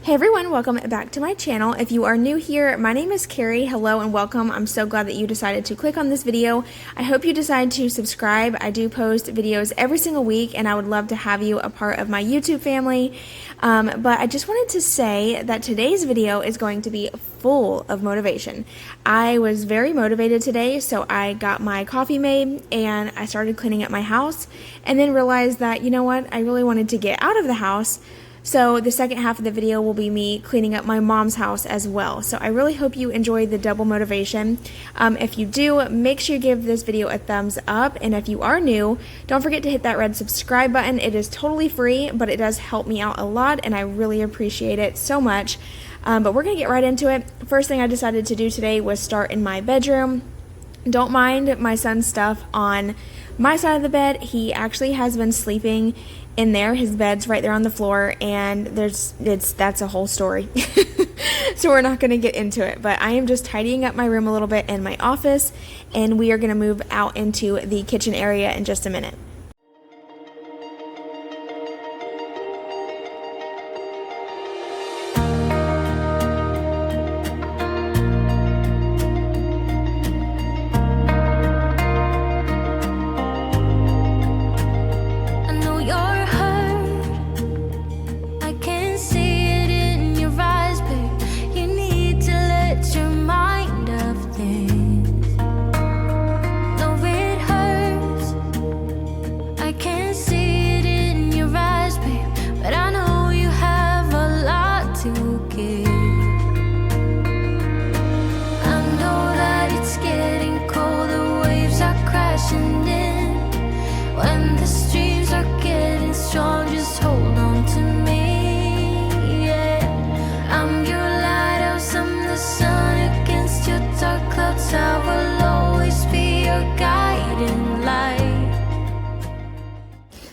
Hey everyone, welcome back to my channel. If you are new here, my name is Carrie. Hello and welcome. I'm so glad that you decided to click on this video. I hope you decide to subscribe. I do post videos every single week and I would love to have you a part of my YouTube family. But I just wanted to say that today's video is going to be full of motivation. I was very motivated today, so I got my coffee made and I started cleaning up my house and then realized that, you know what, I really wanted to get out of the house. So the second half of the video will be me cleaning up my mom's house as well. So I really hope you enjoy the double motivation. If you do, make sure you give this video a thumbs up. And if you are new, don't forget to hit that red subscribe button. It is totally free, but it does help me out a lot and I really appreciate it so much. But we're gonna get right into it. First thing I decided to do today was start in my bedroom. Don't mind my son's stuff on my side of the bed. He actually has been sleeping in there. His bed's right there on the floor and that's a whole story. So we're not going to get into it, but I am just tidying up my room a little bit and my office, and we are going to move out into the kitchen area in just a minute.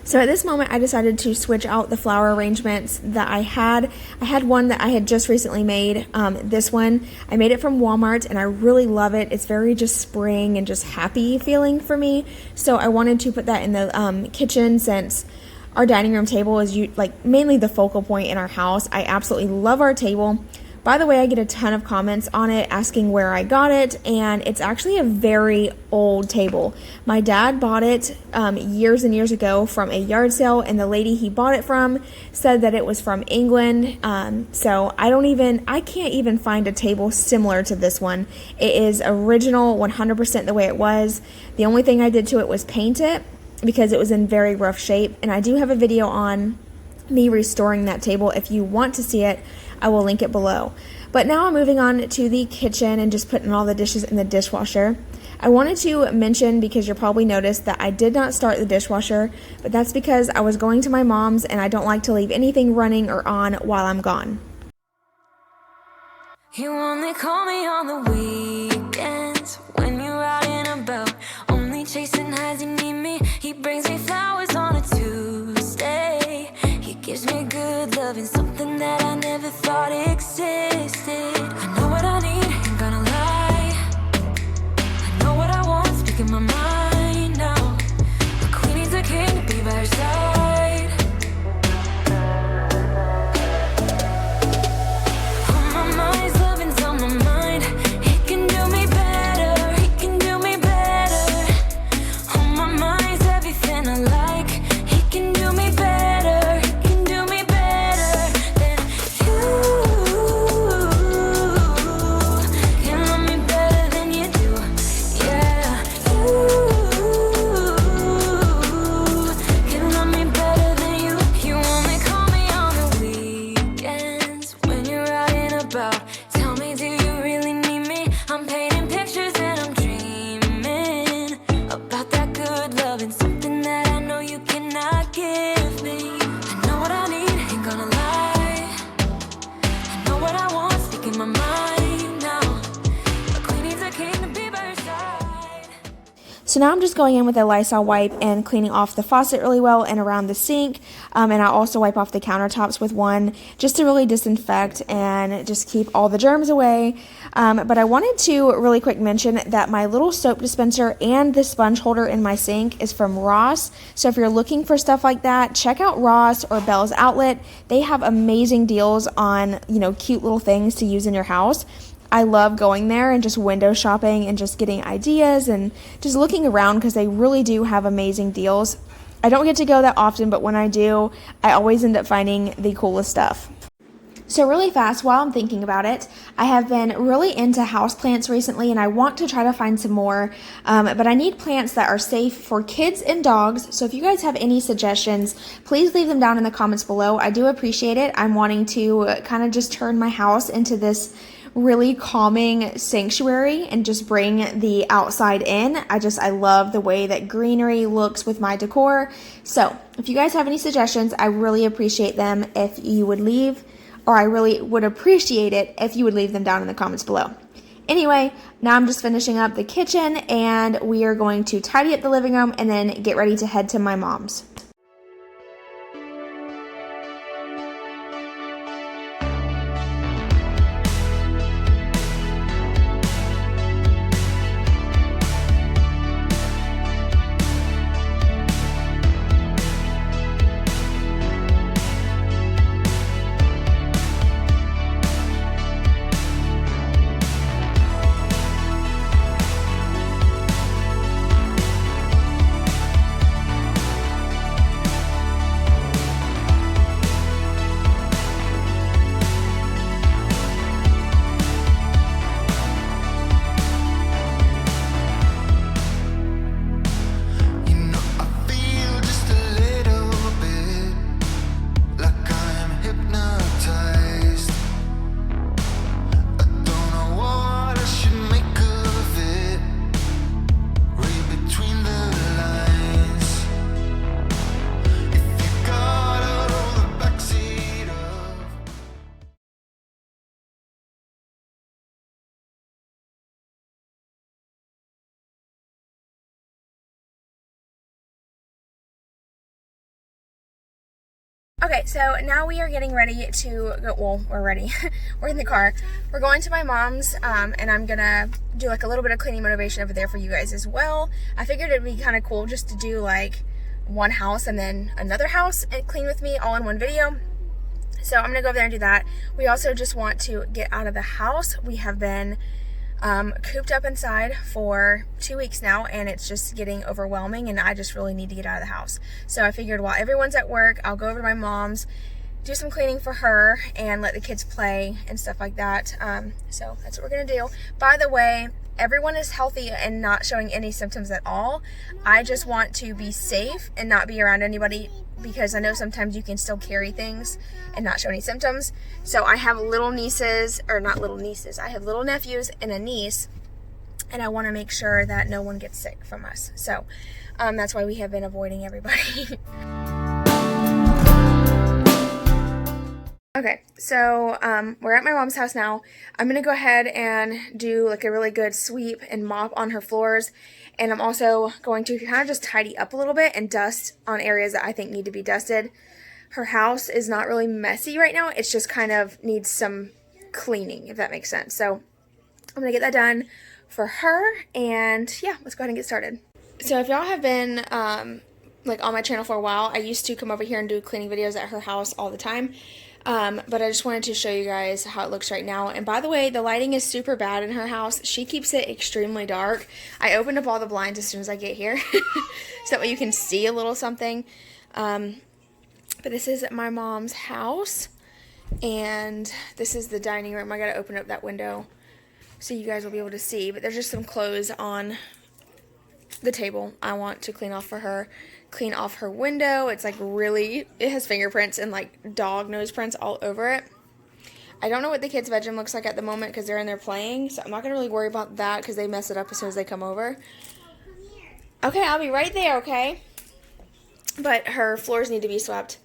So at this moment, I decided to switch out the flower arrangements that I had. I had one that I had just recently made. This one, I made it from Walmart and I really love it. It's very just spring and just happy feeling for me. So I wanted to put that in the kitchen since our dining room table is mainly the focal point in our house. I absolutely love our table. By the way, I get a ton of comments on it asking where I got it, and it's actually a very old table. My dad bought it years and years ago from a yard sale, and the lady he bought it from said that it was from England. So I can't even find a table similar to this one. It is original 100% the way it was. The only thing I did to it was paint it because it was in very rough shape, and I do have a video on me restoring that table. If you want to see it, I will link it below. But now I'm moving on to the kitchen and just putting all the dishes in the dishwasher. I wanted to mention, because you'll probably notice, that I did not start the dishwasher, but that's because I was going to my mom's and I don't like to leave anything running or on while I'm gone. You only call me on the weekends when you're out and about, only chasing highs. You need me. He brings me flowers on a Tuesday. He gives me good loving, something that I never thought existed. I know what I need, ain't gonna lie. I know what I want, speaking my mind now. The queen needs a king to be by her side. On my mind's loving's on my mind. He can do me better, he can do me better. On my mind's everything I like. He can do me better, he can do me better than you. Can love me better than you do, yeah. You can love me better than you. You only call me on the weekends when you're out and about. Tell me, do you really need me? I'm painting pictures and I'm dreaming about that good loving, something that I know you cannot give me. I know what I need, ain't gonna lie. I know what I want, speaking my mind now. A queen needs a king to be by her side. So now I'm just going in with a Lysol wipe and cleaning off the faucet really well and around the sink. And I also wipe off the countertops with one just to really disinfect and just keep all the germs away. But I wanted to really quick mention that my little soap dispenser and the sponge holder in my sink is from Ross. So if you're looking for stuff like that, check out Ross or Bell's Outlet. They have amazing deals on, cute little things to use in your house. I love going there and just window shopping and just getting ideas and just looking around because they really do have amazing deals. I don't get to go that often, but when I do, I always end up finding the coolest stuff. So really fast, while I'm thinking about it, I have been really into houseplants recently, and I want to try to find some more, but I need plants that are safe for kids and dogs. So if you guys have any suggestions, please leave them down in the comments below. I do appreciate it. I'm wanting to kind of just turn my house into this really calming sanctuary and just bring the outside in. I love the way that greenery looks with my decor. So if you guys have any suggestions, I really appreciate them if you would leave, or I really would appreciate it if you would leave them down in the comments below. Anyway, now I'm just finishing up the kitchen and we are going to tidy up the living room and then get ready to head to my mom's. Okay, so now we are getting ready to go, well, we're ready. We're in the car. We're going to my mom's, and I'm gonna do like a little bit of cleaning motivation over there for you guys as well. I figured it'd be kind of cool just to do like one house and then another house and clean with me all in one video. So I'm gonna go over there and do that. We also just want to get out of the house. We have been cooped up inside for 2 weeks now, and it's just getting overwhelming, and I just really need to get out of the house. So I figured while everyone's at work, I'll go over to my mom's, do some cleaning for her, and let the kids play and stuff like that. So that's what we're gonna do. By the way, everyone is healthy and not showing any symptoms at all. I just want to be safe and not be around anybody, because I know sometimes you can still carry things and not show any symptoms. So I have little nieces, or not little nieces, I have little nephews and a niece, and I want to make sure that no one gets sick from us. So that's why we have been avoiding everybody. Okay, so we're at my mom's house now. I'm going to go ahead and do like a really good sweep and mop on her floors. And I'm also going to kind of just tidy up a little bit and dust on areas that I think need to be dusted. Her house is not really messy right now. It's just kind of needs some cleaning, if that makes sense. So I'm going to get that done for her. And yeah, let's go ahead and get started. So if y'all have been like on my channel for a while, I used to come over here and do cleaning videos at her house all the time. But I just wanted to show you guys how it looks right now. And by the way, the lighting is super bad in her house. She keeps it extremely dark. I opened up all the blinds as soon as I get here so that way you can see a little something. But this is my mom's house, and this is the dining room. I gotta open up that window so you guys will be able to see. But there's just some clothes on the table I want to clean off for her. Clean off her window. It's like really, it has fingerprints and like dog nose prints all over it. I don't know what the kids' bedroom looks like at the moment because they're in there playing, so I'm not going to really worry about that because they mess it up as soon as they come over. Okay, I'll be right there, okay? But her floors need to be swept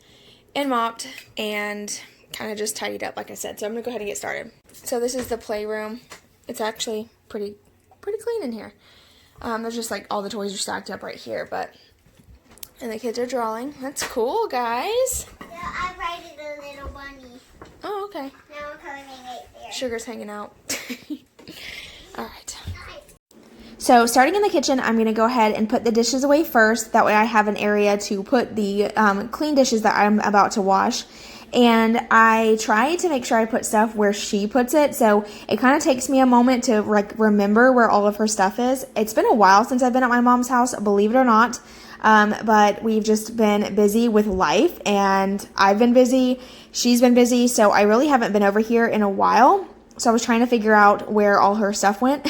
and mopped and kind of just tidied up, like I said. So I'm going to go ahead and get started. So this is the playroom. It's actually pretty clean in here. There's just like all the toys are stacked up right here, and the kids are drawing. That's cool, guys. Yeah, I rated a little bunny. Oh, okay. Now I'm coloring it there. Sugar's hanging out. All right. So starting in the kitchen, I'm going to go ahead and put the dishes away first. That way I have an area to put the clean dishes that I'm about to wash. And I try to make sure I put stuff where she puts it. So it kind of takes me a moment to remember where all of her stuff is. It's been a while since I've been at my mom's house, believe it or not. But we've just been busy with life, and I've been busy. She's been busy. So I really haven't been over here in a while. So I was trying to figure out where all her stuff went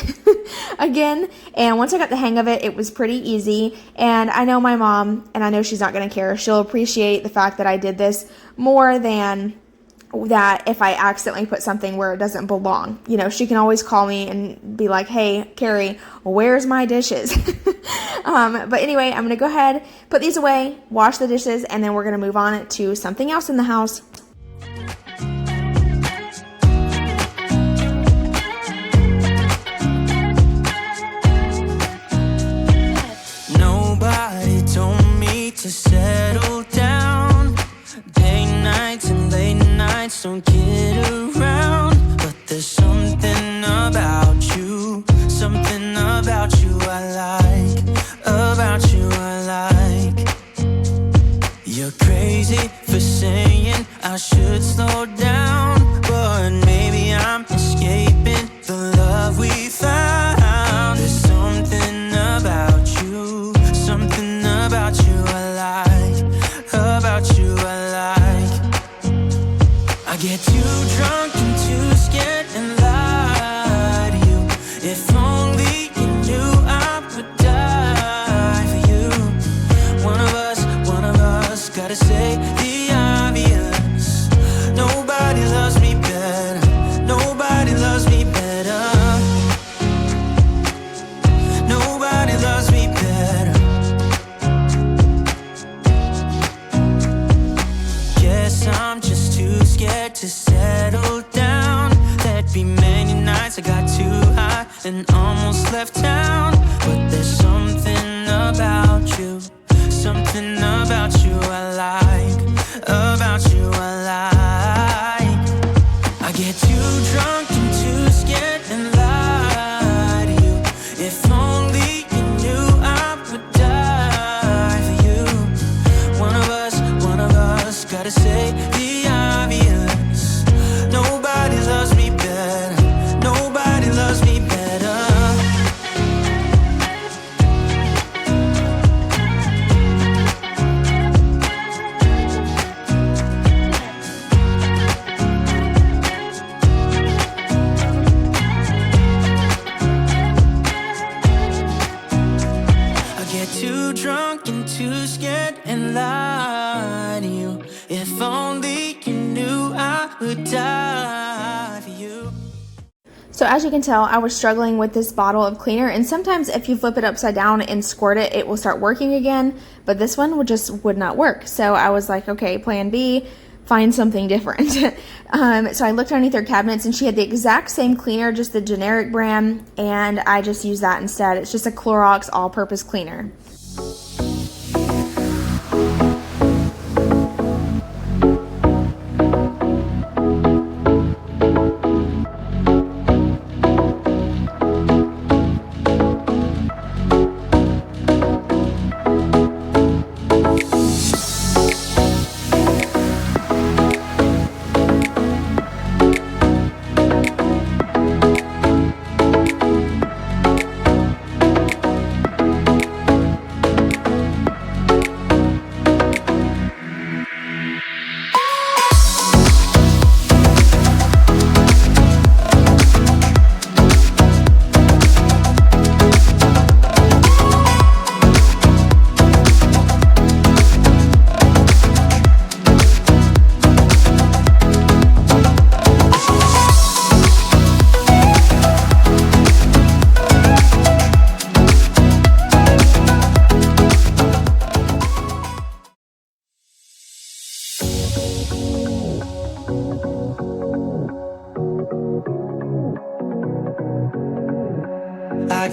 again. And once I got the hang of it, it was pretty easy. And I know my mom, and I know she's not going to care. She'll appreciate the fact that I did this more than that if I accidentally put something where it doesn't belong. You know, she can always call me and be like, hey, Carrie, where's my dishes? But anyway, I'm going to go ahead, put these away, wash the dishes, and then we're going to move on to something else in the house. To settle down, day nights and late nights don't get around. But there's something about you I like, about you I like. You're crazy for saying I should slow down, but maybe I'm escaping the love we found. There's something about you I get too drunk and too scared and lie to you. If only you knew I would die for you. One of us gotta say the obvious. Nobody loves me better. Nobody loves me better. Nobody loves me better. Guess I'm just too scared to settle down. There'd be many nights I got too high and almost left town. But there's something about you I like, about you I like. I get too drunk and too scared and lie to you. If only you knew I would die for you. One of us gotta say the obvious. Nobody loves me better. Nobody loves me better. Too drunk and too scared and lie to you. If only you knew I would die for you. So as you can tell, I was struggling with this bottle of cleaner, and sometimes if you flip it upside down and squirt it, it will start working again, but this one would not work. So I was like, okay, plan B, find something different. So I looked underneath her cabinets, and she had the exact same cleaner, just the generic brand, and I just used that instead. It's just a Clorox all-purpose cleaner.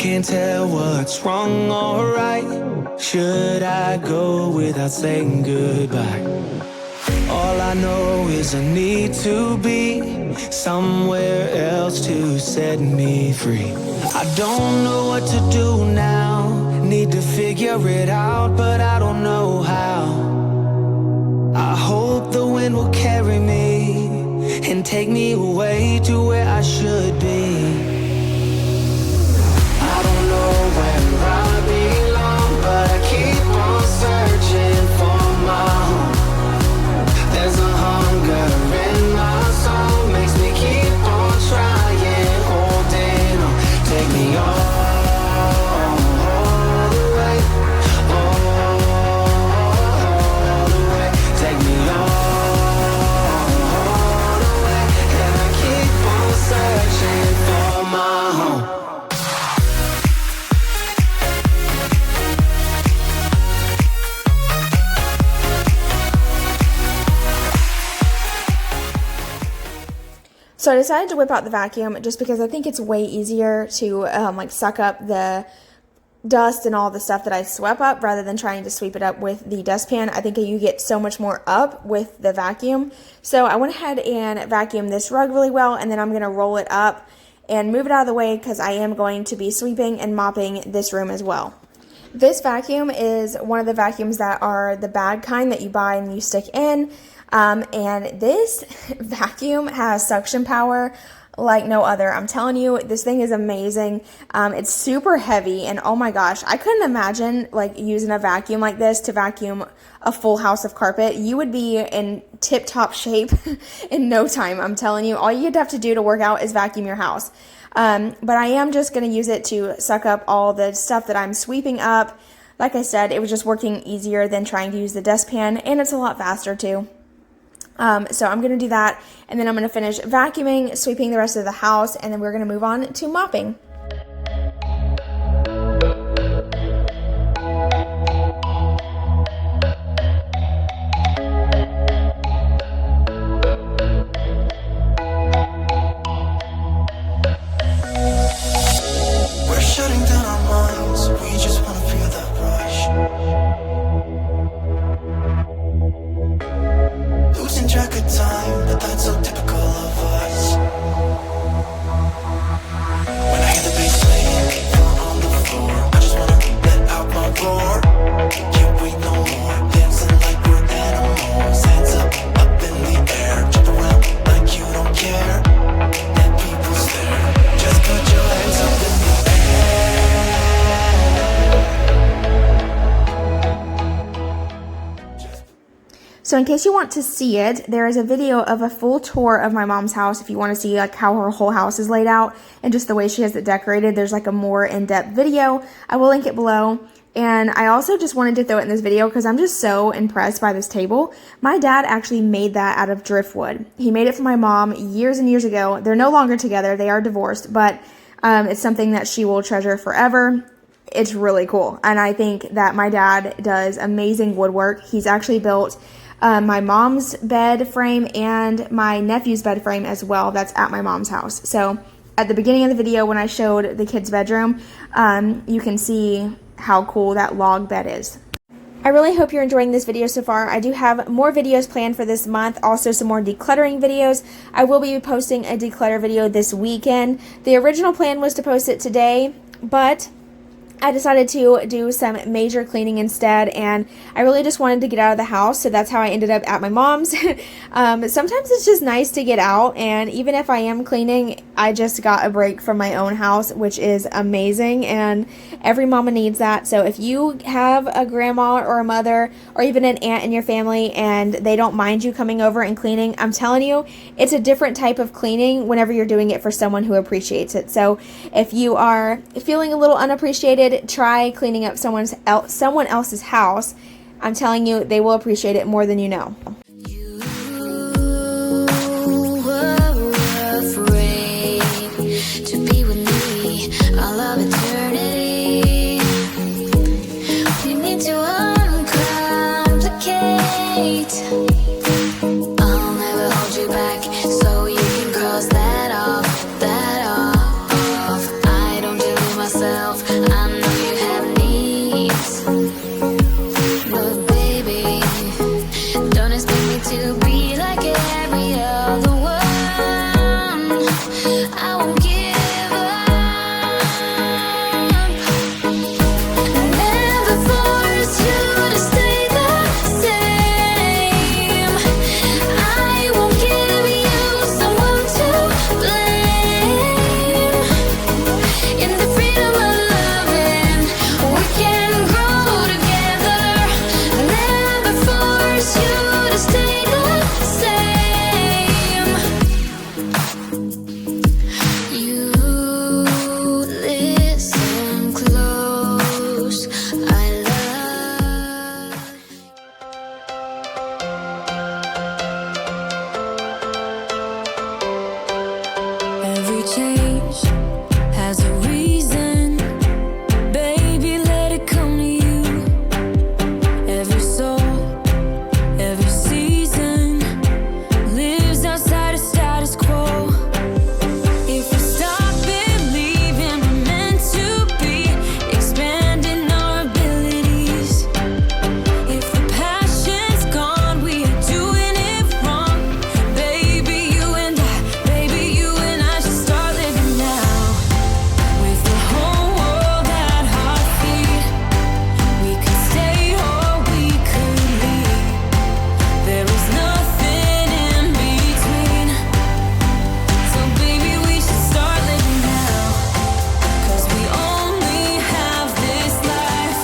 can't tell what's wrong or right. Should I go without saying goodbye? All I know is I need to be somewhere else to set me free. I don't know what to do now. Need to figure it out, but I don't know how. I hope the wind will carry me and take me away to where I should be. I don't know where I belong, but I keep on searching for my home. There's a hunger in my soul, makes me keep on trying, holding on. Take me all the way, all the way. Take me all the way, and I keep on searching for my home. So I decided to whip out the vacuum just because I think it's way easier to like suck up the dust and all the stuff that I swept up rather than trying to sweep it up with the dustpan. I think you get so much more up with the vacuum. So I went ahead and vacuumed this rug really well, and then I'm going to roll it up and move it out of the way because I am going to be sweeping and mopping this room as well. This vacuum is one of the vacuums that are the bag kind that you buy and you stick in. And this vacuum has suction power like no other. I'm telling you, this thing is amazing. It's super heavy, and oh my gosh, I couldn't imagine like using a vacuum like this to vacuum a full house of carpet. You would be in tip-top shape in no time. I'm telling you, all you'd have to do to work out is vacuum your house. But I am just going to use it to suck up all the stuff that I'm sweeping up. Like I said, it was just working easier than trying to use the dustpan, and it's a lot faster too. So I'm going to do that, and then I'm going to finish vacuuming, sweeping the rest of the house, and then we're going to move on to mopping. We're shutting down our minds, we just want to feel that rush. Losing track of time, but that's so typical of us. When I hear the bass playing, feeling on the floor, I just wanna let out my roar. Can't wait no more, dancing like we're animals. Hands up, up in the air, jump around like you don't care. Let people stare, just put your hands up in the So in case you want to see it, there is a video of a full tour of my mom's house if you want to see like how her whole house is laid out and just the way she has it decorated. There's like a more in-depth video. I will link it below. And I also just wanted to throw it in this video because I'm just so impressed by this table. My dad actually made that out of driftwood. He made it for my mom years and years ago. They're no longer together. They are divorced, but it's something that she will treasure forever. It's really cool. And I think that my dad does amazing woodwork. He's actually built my mom's bed frame and my nephew's bed frame as well. That's at my mom's house. So at the beginning of the video when I showed the kids' bedroom, you can see how cool that log bed is. I really hope you're enjoying this video so far. I do have more videos planned for this month, also some more decluttering videos. I will be posting a declutter video this weekend. The original plan was to post it today, but I decided to do some major cleaning instead, and I really just wanted to get out of the house, so that's how I ended up at my mom's. Sometimes it's just nice to get out, and even if I am cleaning, I just got a break from my own house, which is amazing, and every mama needs that. So if you have a grandma or a mother or even an aunt in your family and they don't mind you coming over and cleaning, I'm telling you, it's a different type of cleaning whenever you're doing it for someone who appreciates it. So if you are feeling a little unappreciated, try cleaning up someone else's house. I'm telling you, they will appreciate it more than you know. You were afraid to be with me all of eternity. We need to uncomplicate. I'll never hold you back, so you can cross that off, that off. I don't delude myself. Every change has a reason. Baby, let it come to you. Every soul, every season lives outside of status quo. If we stop believing we're meant to be, expanding our abilities. If the passion's gone, we are doing it wrong. Baby, you and I should start living now. With the whole world at our feet, we could stay or we could leave. There is nothing in between. So baby, we should start living now. 'Cause we only have this life.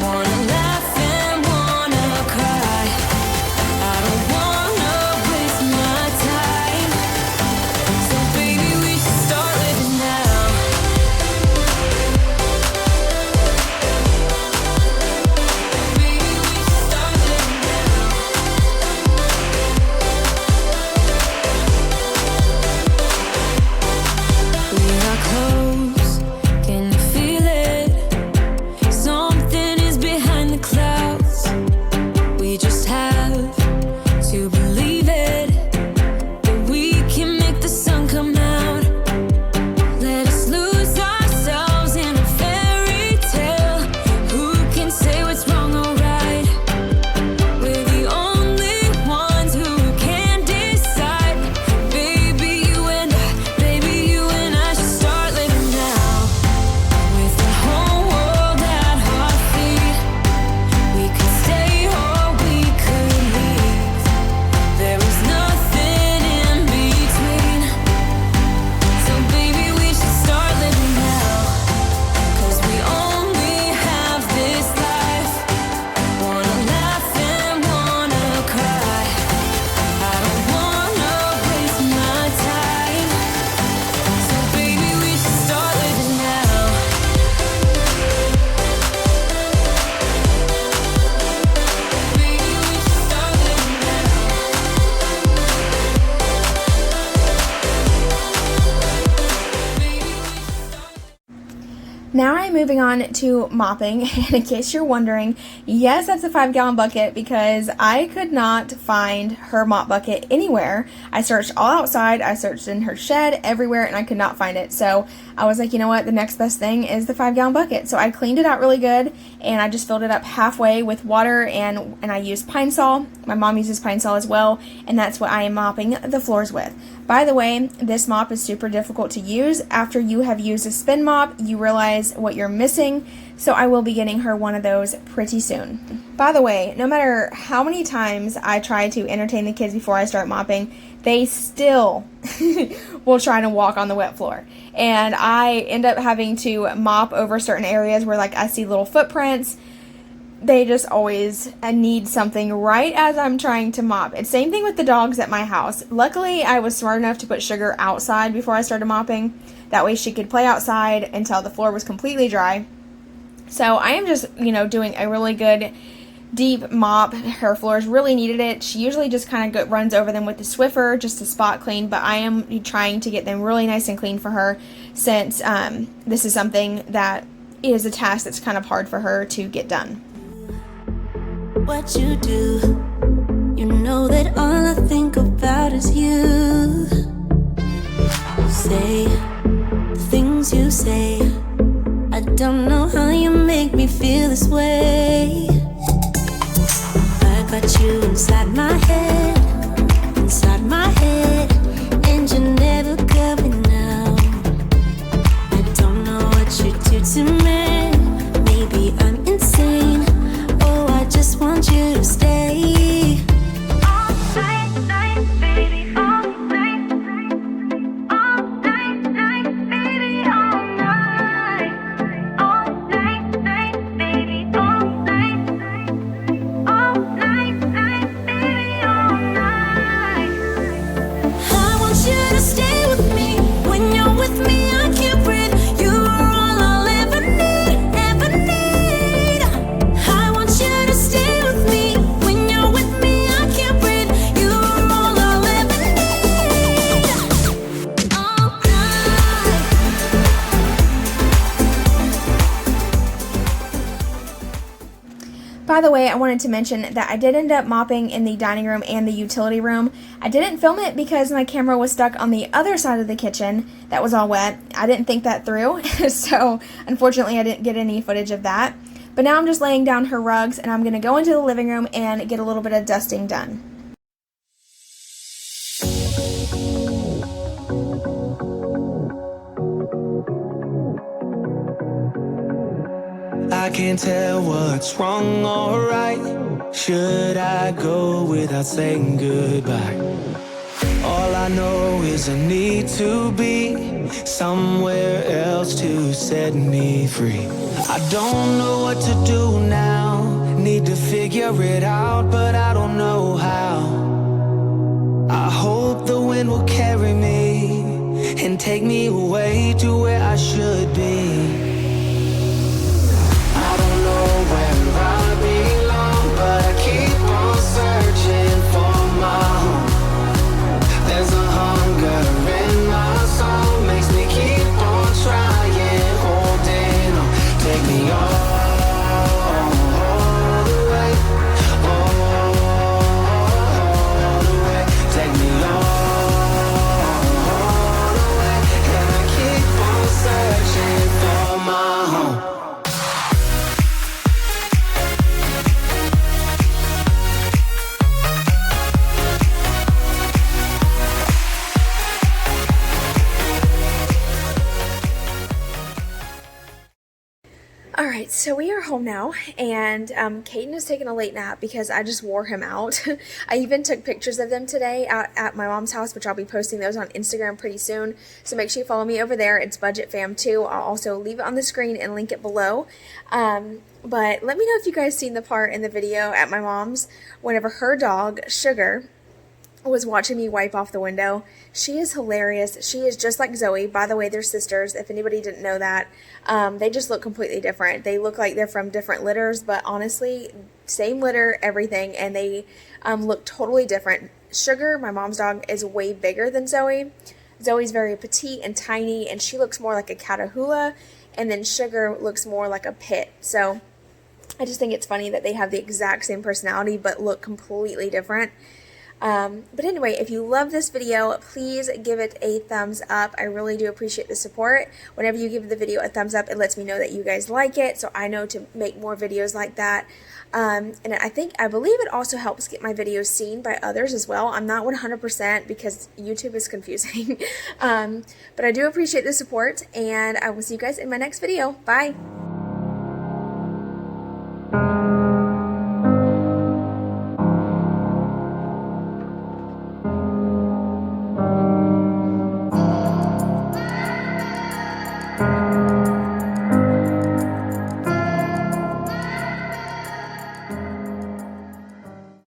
Wanna laugh and wanna cry. I don't wanna waste my time. So baby, we should start living now. Baby, we should start living now. We are close, can you feel it? Something is behind the clouds. We just have to believe it, that we can make the sun come out. Let us lose ourselves in a fairy tale. Who can say what's wrong or right? We're the only ones who can decide. Baby, you and I should start living now. With the whole world at our feet, we could stay or we could leave. There is nothing in between. So baby, we should start living now. 'Cause we only have this life. Wanna laugh and wanna cry. I don't wanna waste my time. So baby, we should start living now. Baby, we should start living now. Now I'm moving on to mopping, and in case you're wondering, yes, that's a 5-gallon bucket because I could not find her mop bucket anywhere. I searched all outside, I searched in her shed, everywhere, and I could not find it. So I was like, you know what, the next best thing is the 5-gallon bucket. So I cleaned it out really good, and I just filled it up halfway with water, and I used Pine Sol. My mom uses Pine Sol as well, and that's what I am mopping the floors with. By the way, this mop is super difficult to use. After you have used a spin mop, you realize what you're missing, so I will be getting her one of those pretty soon. By the way, no matter how many times I try to entertain the kids before I start mopping, they still will try to walk on the wet floor. And I end up having to mop over certain areas where like I see little footprints. They just always need something right as I'm trying to mop. It's same thing with the dogs at my house. Luckily, I was smart enough to put Sugar outside before I started mopping. That way she could play outside until the floor was completely dry. So I am just, doing a really good deep mop. Her floors really needed it. She usually just kind of runs over them with the Swiffer just to spot clean, but I am trying to get them really nice and clean for her since this is something that is a task that's kind of hard for her to get done. What you do, you know that all I think about is you. Say the things you say, I don't know how you make me feel this way. I got you inside my head, and you're never coming out. I don't know what you do to me, maybe I'm insane. Oh, I just want you to stay. All night, baby, all night. by the way, I wanted to mention that I did end up mopping in the dining room and the utility room. I didn't film it because my camera was stuck on the other side of the kitchen that was all wet. I didn't think that through, so unfortunately I didn't get any footage of that. But now I'm just laying down her rugs, and I'm going to go into the living room and get a little bit of dusting done. I can't tell what's wrong or right. Should I go without saying goodbye? All I know is I need to be somewhere else to set me free. I don't know what to do now. Need to figure it out, but I don't know how. I hope the wind will carry me and take me away to where I should be. I don't know where I belong, but I keep on searching for my home. There's a hunger in my soul, makes me keep on trying, holding on. Take me all the way, all the way. Take me all the way, and I keep on searching for my home. Alright, so we are home now, and Caden has taken a late nap because I just wore him out. I even took pictures of them today out at my mom's house, which I'll be posting those on Instagram pretty soon, so make sure you follow me over there. It's Budget Fam 2. I'll also leave it on the screen and link it below. But let me know if you guys seen the part in the video at my mom's whenever her dog, Sugar, was watching me wipe off the window. She is hilarious. She is just like Zoe. By the way, they're sisters, if anybody didn't know that. They just look completely different. They look like they're from different litters, but honestly, same litter, everything, and they look totally different. Sugar, my mom's dog, is way bigger than Zoe. Zoe's very petite and tiny, and she looks more like a Catahoula, and then Sugar looks more like a Pit. So I just think it's funny that they have the exact same personality, but look completely different. But anyway, if you love this video, please give it a thumbs up. I really do appreciate the support. Whenever you give the video a thumbs up, it lets me know that you guys like it, so I know to make more videos like that. And I believe it also helps get my videos seen by others as well. I'm not 100% because YouTube is confusing. But I do appreciate the support, and I will see you guys in my next video. Bye!